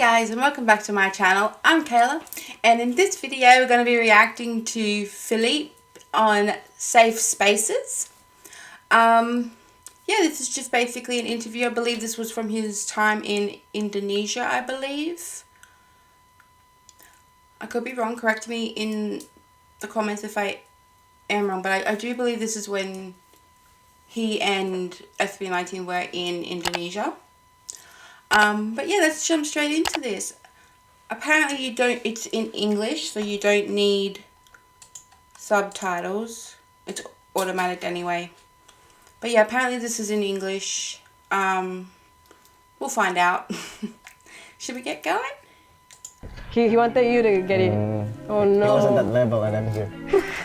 guys, and welcome back to my channel. I'm Kayla, and in this video we're going to be reacting to Philippe on Safe Spaces. Yeah, this is just basically an interview. I believe this was from his time in Indonesia, I believe. I could be wrong, correct me in the comments if I am wrong, but I do believe this is when he and SB19 were in Indonesia. But yeah, let's jump straight into this. Apparently it's in English, so you don't need subtitles. It's automatic anyway. But yeah, apparently this is in English. We'll find out. Should we get going? He wanted you to get it. Oh no. He wasn't that level and I'm here.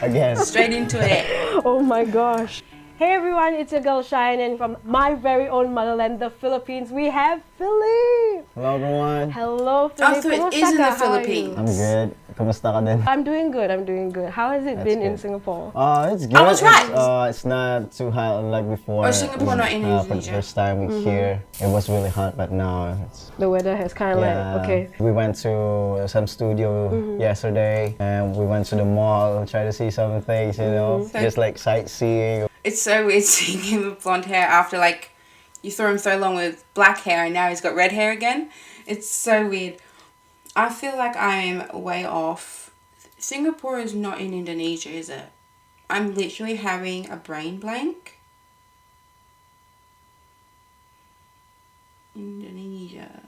Again. Straight into it. Oh my gosh. Hey everyone, it's your girl Shine, and from my very own motherland, the Philippines, we have Philippe. Hello everyone. Hello Philippe. So it is in the Philippines. I'm good. Kumusta ka din? I'm doing good. How has it been in Singapore? It's good. I was right. It's not too hot like before. Or Singapore, not in Indonesia. For the first time here, it was really hot, but now it's... The weather has kind of like, okay. We went to some studio yesterday, and we went to the mall, try to see some things, you know, just like sightseeing. It's so weird seeing him with blonde hair after like you saw him so long with black hair and now he's got red hair again. It's so weird. I feel like I'm way off. Singapore is not in Indonesia, is it? I'm literally having a brain blank. Indonesia.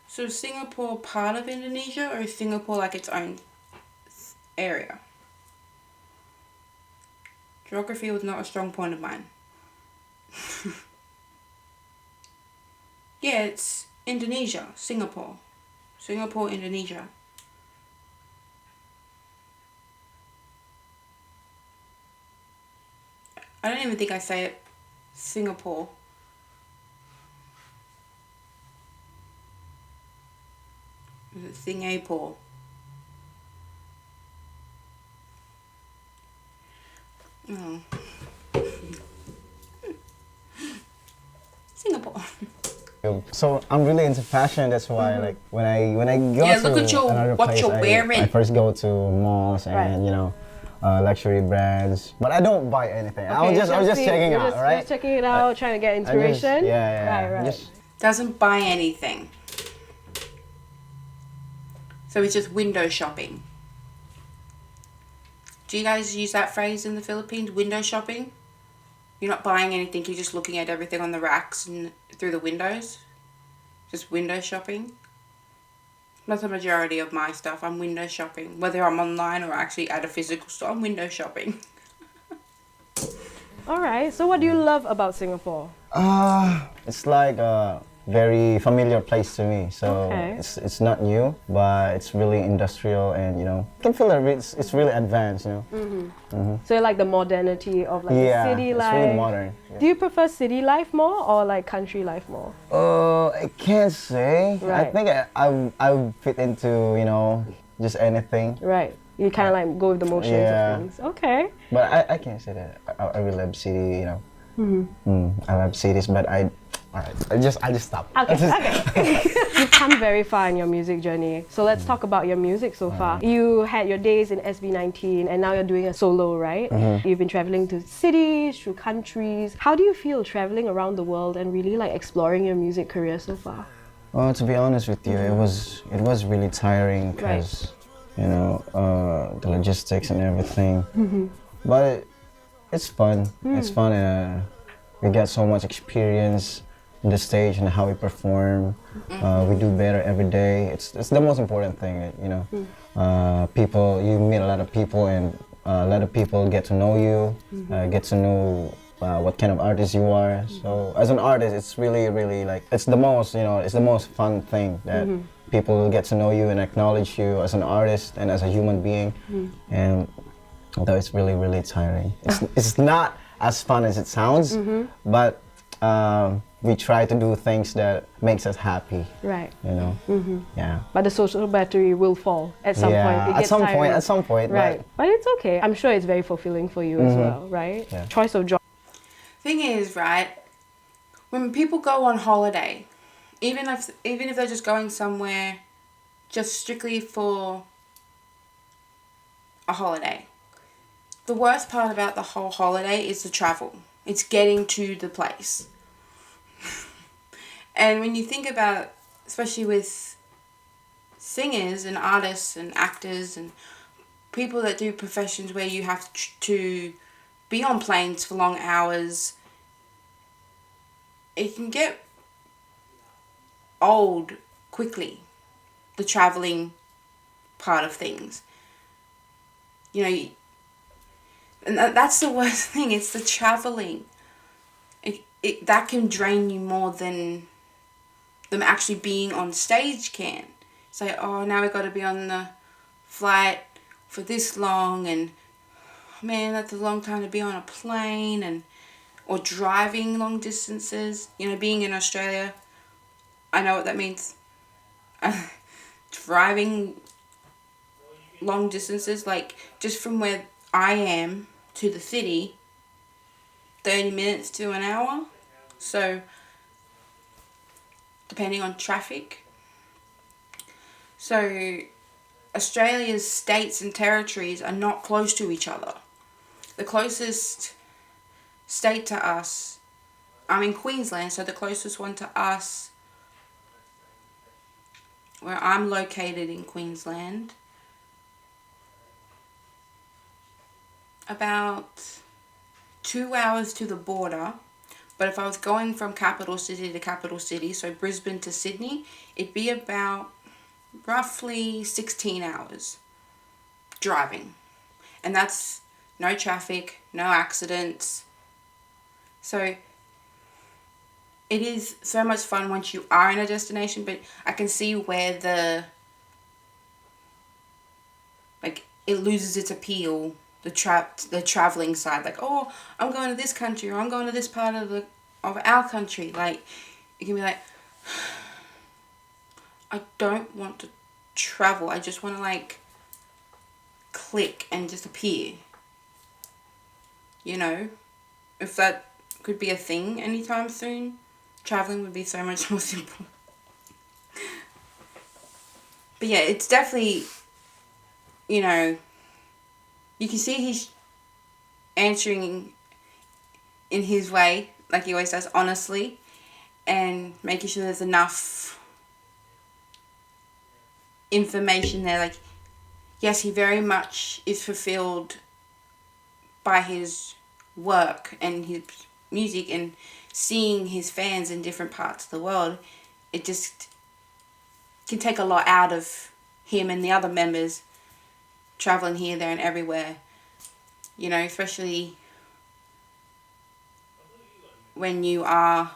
So is Singapore part of Indonesia, or is Singapore like its own area? Geography was not a strong point of mine. Yeah, it's Indonesia, Singapore. Singapore, Indonesia. I don't even think I say it Singapore. Is it Singapore? Oh. Singapore. So I'm really into fashion. That's why, like, when I go to look at another what place, you're wearing. I first go to malls and you know, luxury brands. But I don't buy anything. Okay, I was just checking out, right? Just checking it out, trying to get inspiration. Right. Doesn't buy anything. So it's just window shopping. Do you guys use that phrase in the Philippines? Window shopping? You're not buying anything, you're just looking at everything on the racks and through the windows? Just window shopping? Not the majority of my stuff. I'm window shopping. Whether I'm online or actually at a physical store, I'm window shopping. Alright, so what do you love about Singapore? It's like a very familiar place to me. So it's not new, but it's really industrial, and you know, you can feel it's really advanced, you know. So you like the modernity of like the city life? Yeah, it's really modern. Yeah. Do you prefer city life more or like country life more? I can't say. Right. I think I would fit into, you know, just anything. Right. You kind of like go with the motions of things. Okay. But I can't say that I really love city, you know. I love cities, but alright, I just stop. Okay. You've come very far in your music journey. So let's talk about your music so far. You had your days in SB19 and now you're doing a solo, right? You've been traveling to cities, through countries. How do you feel traveling around the world and really like exploring your music career so far? Well, to be honest with you, it was really tiring because you know, the logistics and everything. But it's fun. It's fun, and we get so much experience on the stage and how we perform. We do better every day. It's the most important thing, you know. You meet a lot of people, and a lot of people get to know you, get to know what kind of artist you are. So as an artist, it's really like, it's the most, you know, it's the most fun thing that people will get to know you and acknowledge you as an artist and as a human being. And although it's really tiring, it's not as fun as it sounds, but we try to do things that makes us happy. Right. You know. Yeah. But the social battery will fall at some point. It At gets some tiring. point. At some point. Right. But it's okay. I'm sure it's very fulfilling for you as well, right? Yeah. Choice of job. Thing is, right, when people go on holiday, even if they're just going somewhere just strictly for a holiday, the worst part about the whole holiday is the travel. It's getting to the place. And when you think about, especially with singers and artists and actors and people that do professions where you have to be on planes for long hours, it can get old quickly, the traveling part of things. You know, and that's the worst thing, it's the traveling. That can drain you more than them actually being on stage can. Say, oh, now we've got to be on the flight for this long, and man, that's a long time to be on a plane, and or driving long distances. You know, being in Australia, I know what that means. Driving long distances, like just from where I am to the city, 30 minutes to an hour. So, depending on traffic. So, Australia's states and territories are not close to each other. The closest state to us, I'm in Queensland, so the closest one to us, where I'm located in Queensland, about 2 hours to the border. But if I was going from capital city to capital city, so Brisbane to Sydney, it'd be about roughly 16 hours driving. And that's no traffic, no accidents. So it is so much fun once you are in a destination, but I can see where it loses its appeal, the traveling side. Like, oh, I'm going to this country, or I'm going to this part of our country. Like, you can be like, I don't want to travel. I just want to like click and just appear. You know, if that could be a thing anytime soon, traveling would be so much more simple. But yeah, it's definitely, you know, you can see he's answering in his way, like he always does, honestly, and making sure there's enough information there. Like, yes, he very much is fulfilled by his work and his music and seeing his fans in different parts of the world. It just can take a lot out of him and the other members traveling here, there, and everywhere. You know, especially when you are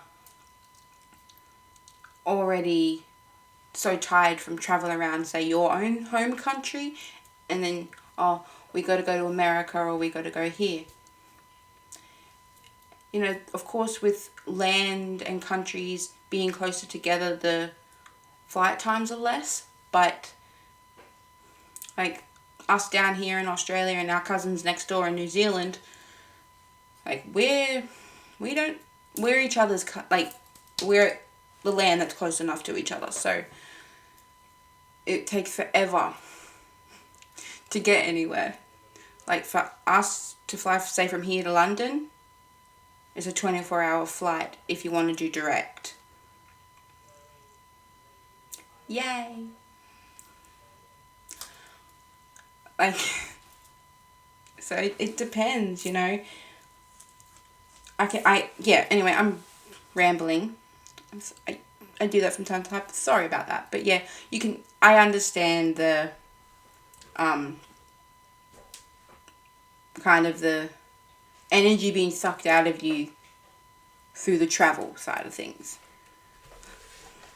already so tired from traveling around, say, your own home country, and then, oh, we got to go to America, or we got to go here. You know, of course, with land and countries being closer together, the flight times are less, but like us down here in Australia and our cousins next door in New Zealand, like we're each other's, like we're the land that's close enough to each other, so it takes forever to get anywhere. Like for us to fly, say, from here to London, it's a 24-hour flight if you want to do direct. Yay! Like, so it depends, you know. Anyway, I'm rambling. I do that from time to time. Sorry about that. But yeah, I understand the, kind of the energy being sucked out of you through the travel side of things.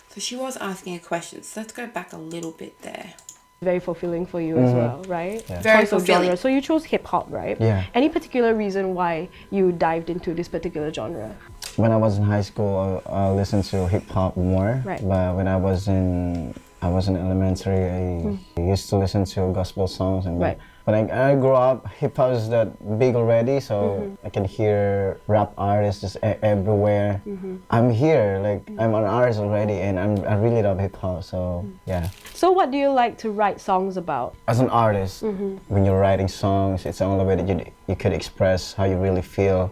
So she was asking a question, so let's go back a little bit there. Very fulfilling for you as well, right? Yeah. Very Choice of fulfilling. genre. So you chose hip hop, right? Yeah. Any particular reason why you dived into this particular genre? when I was in high school, I listened to hip hop more. Right. But when I was in elementary, I used to listen to gospel songs. And Right. when I grew up, hip hop is that big already, so I can hear rap artists just everywhere. I'm here, like I'm an artist already, and I really love hip hop. So yeah. So what do you like to write songs about? As an artist, when you're writing songs, it's the only way that you could express how you really feel,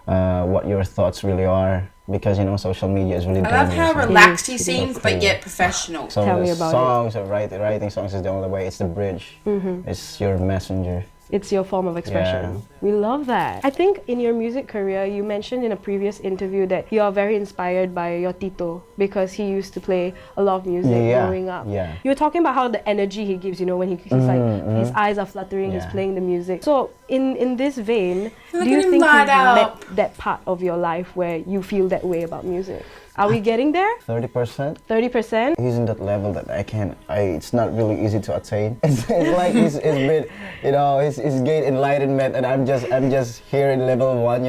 what your thoughts really are. Because social media is really I love dangerous. how relaxed he seems, but yet professional. So Tell me the about songs, or writing songs is the only way. It's the bridge. It's your messenger. It's your form of expression. Yeah. We love that. I think in your music career, you mentioned in a previous interview that you are very inspired by your Tito because he used to play a lot of music growing up. Yeah. You were talking about how the energy he gives, when he's like, his eyes are fluttering, he's Yeah. playing the music. So in this vein, Look do at you him think light you've met up. that part of your life where you feel that way about music? Are we getting there? 30%. 30%? He's in that level that it's not really easy to attain. It's like he's been, he's gained enlightenment, and I'm just here in level 1,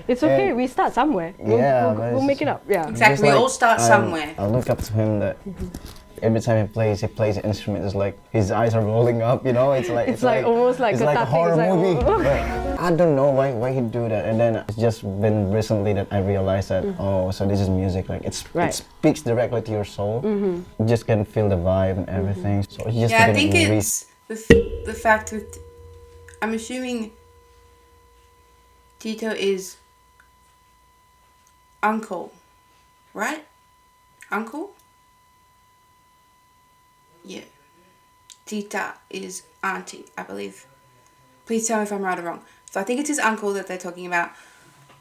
It's okay, And- we start somewhere. Yeah, but We'll it's make it up. Yeah. Exactly. Just We like, all start somewhere. I look up to him that every time he plays an instrument, it's like his eyes are rolling up, It's like It's like almost like it's like a cathartic. horror It's like, movie. oh. But I don't know why he do that. And then it's just been recently that I realized that so this is music. Like it speaks directly to your soul. You just can feel the vibe and everything. So it's just Yeah, I getting think re- it's the fact that I'm assuming Tito is uncle, right? Uncle? Yeah. Tita is auntie, I believe. Please tell me if I'm right or wrong. So I think it's his uncle that they're talking about.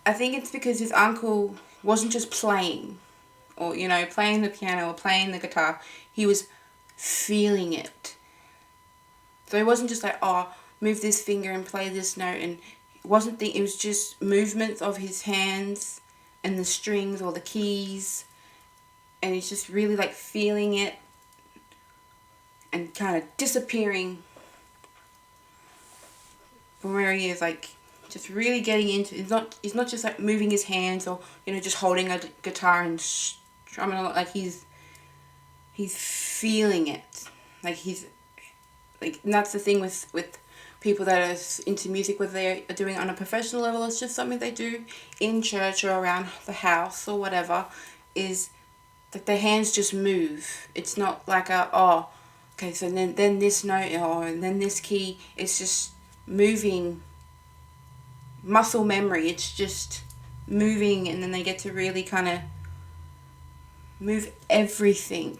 I think it's because his uncle wasn't just playing or, playing the piano or playing the guitar. He was feeling it. So it wasn't just like, move this finger and play this note. And it was just movements of his hands and the strings or the keys. And he's just really like feeling it and kind of disappearing from where he is, like just really getting into. It's not just like moving his hands or just holding a guitar and strumming a lot. Like he's feeling it. Like and that's the thing with people that are into music, whether they are doing it on a professional level, it's just something they do in church or around the house or whatever, is that their hands just move. It's not like okay, so then this note and then this key. It's just moving. Muscle memory. It's just moving, and then they get to really kind of move everything.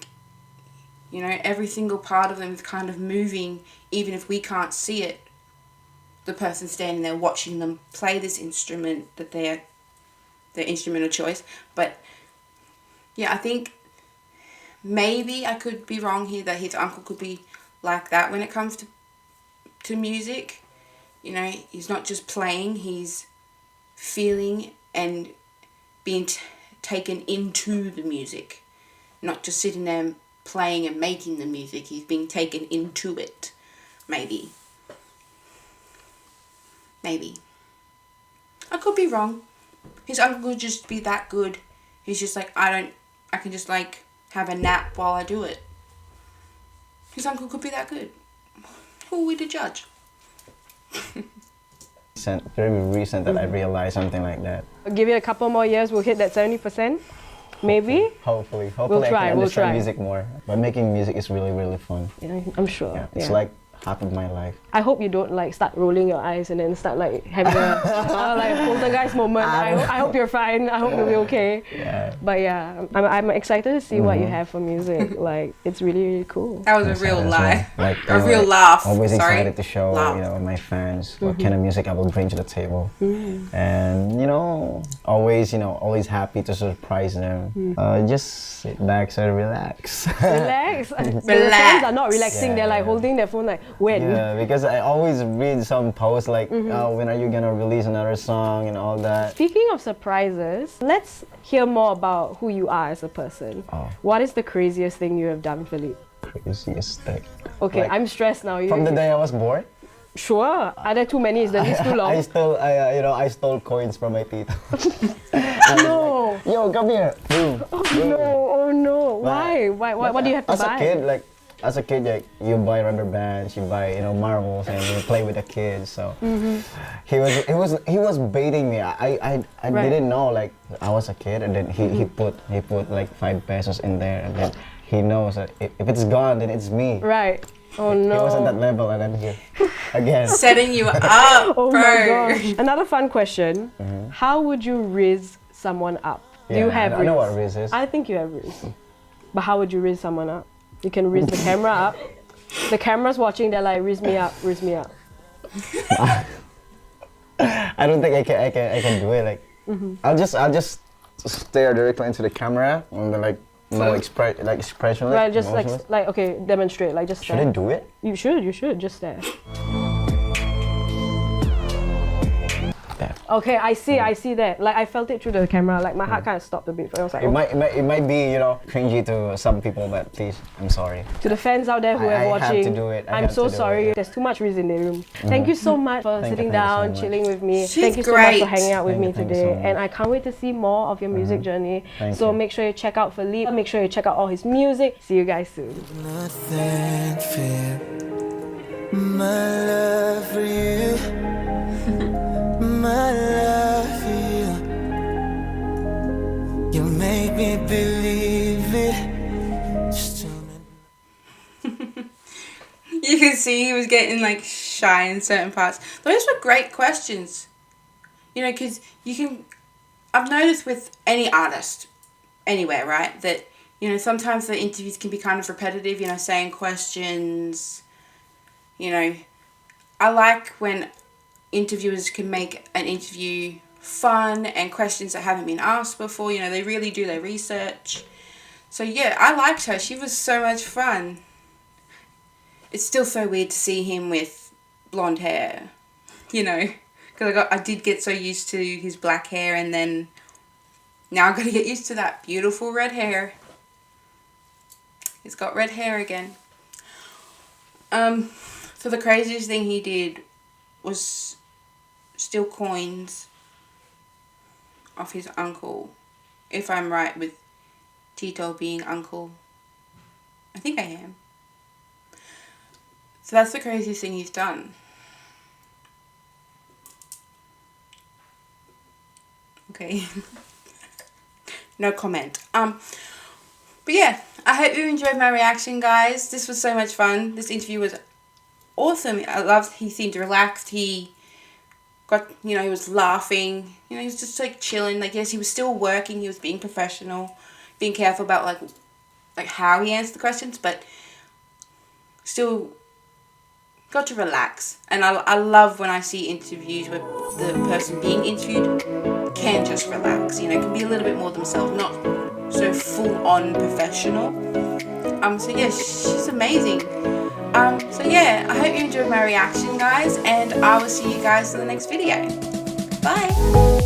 Every single part of them is kind of moving, even if we can't see it. The person standing there watching them play this instrument that their instrument of choice. But yeah, I think maybe I could be wrong here that his uncle could be like that when it comes to music. He's not just playing, he's feeling and being taken into the music. Not just sitting there playing and making the music, he's being taken into it. Maybe. I could be wrong. His uncle could just be that good. He's just like, I can just like have a nap while I do it. His uncle could be that good. Who are we to judge? Very recent that I realized something like that. Give it a couple more years, we'll hit that 70%. Maybe? Hopefully We'll I try, can we'll understand try. music more. But making music is really, really fun. Yeah, I'm sure. Yeah, it's yeah. like half of my life. I hope you don't like start rolling your eyes and then start like having a like poltergeist moment. I hope you're fine. I hope you'll be okay. Yeah. But yeah, I'm excited to see what you have for music. Like it's really, really cool. That was a real lie. Like, A real laugh. Always Sorry. excited to show Laugh. my fans what kind of music I will bring to the table, and always happy to surprise them. Just sit back and relax. Relax. The fans are not relaxing. Yeah, They're like yeah. holding their phone like when. Yeah, because I always read some posts like, oh, when are you gonna release another song and all that. Speaking of surprises, let's hear more about who you are as a person. Oh. What is the craziest thing you have done, Philippe? Craziest thing. Okay, Like, I'm stressed now. From the day I was born, Sure. Are there too many? Is the list too long? I stole coins from my tita. No. Yo, come here. Boom. Oh boom. no, oh no. Why? But- What do you have to as buy? a kid, like you buy rubber bands, you buy marbles, and you play with the kids. So he was baiting me. I Right. didn't know, like I was a kid, and then he put like 5 pesos in there, and then he knows that if it's gone, then it's me. Right. Oh He no. was at that level, and then he again. Setting you up, Oh bro. my gosh. Another fun question. How would you Rizz someone up? Do you have I know what Rizz? Rizz is. I think you have Rizz. But how would you Rizz someone up? You can Rizz the camera up. The camera's watching, they're like, Rizz me up, Rizz me up. I don't think I can do it. Like I'll just stare directly into the camera and then like no expression. Right, just emotionless. like, okay, demonstrate, like just Should stare. I do it? You should, just stare. There. Okay, I see that. Like I felt it through the camera, like my heart kind of stopped a bit. I was like, It might be, you know, cringy to some people, but please, I'm sorry. to the fans out there who I are have watching, to do it. I I'm have so to do sorry. it. There's too much Rizz in the room. Thank you so much for sitting thank you so down, much. chilling with me. She's Thank you so much for great. hanging out with me Thank you today. so much. And I can't wait to see more of your music journey. Thank so you. make sure you check out Felipe. Make sure you check out all his music. See you guys soon. Nothing fear my love for you, my love for you. You make me believe it. Just You can see he was getting like shy in certain parts. Those were great questions. You know, because I've noticed with any artist, anywhere, right, that, you know, sometimes the interviews can be kind of repetitive, you know, saying questions, you know. I like when interviewers can make an interview fun and questions that haven't been asked before, you know, they really do their research. So yeah, I liked her. She was so much fun. It's still so weird to see him with blonde hair, you know, because I did get so used to his black hair, and then now I've got to get used to that beautiful red hair. He's got red hair again. So the craziest thing he did was steal coins off his uncle, if I'm right with Tito being uncle. I think I am. So that's the craziest thing he's done. Okay. No comment. But yeah, I hope you enjoyed my reaction, guys. This was so much fun. This interview was awesome. I loved, he seemed relaxed. He got, you know, he was laughing. You know, he was just like chilling. Like, yes, he was still working. He was being professional, being careful about like how he answered the questions, but still got to relax. And I love when I see interviews where the person being interviewed can just relax, you know, can be a little bit more themselves, not so full-on professional. So yeah, she's amazing. So yeah, I hope you enjoyed my reaction, guys, and I will see you guys in the next video. Bye!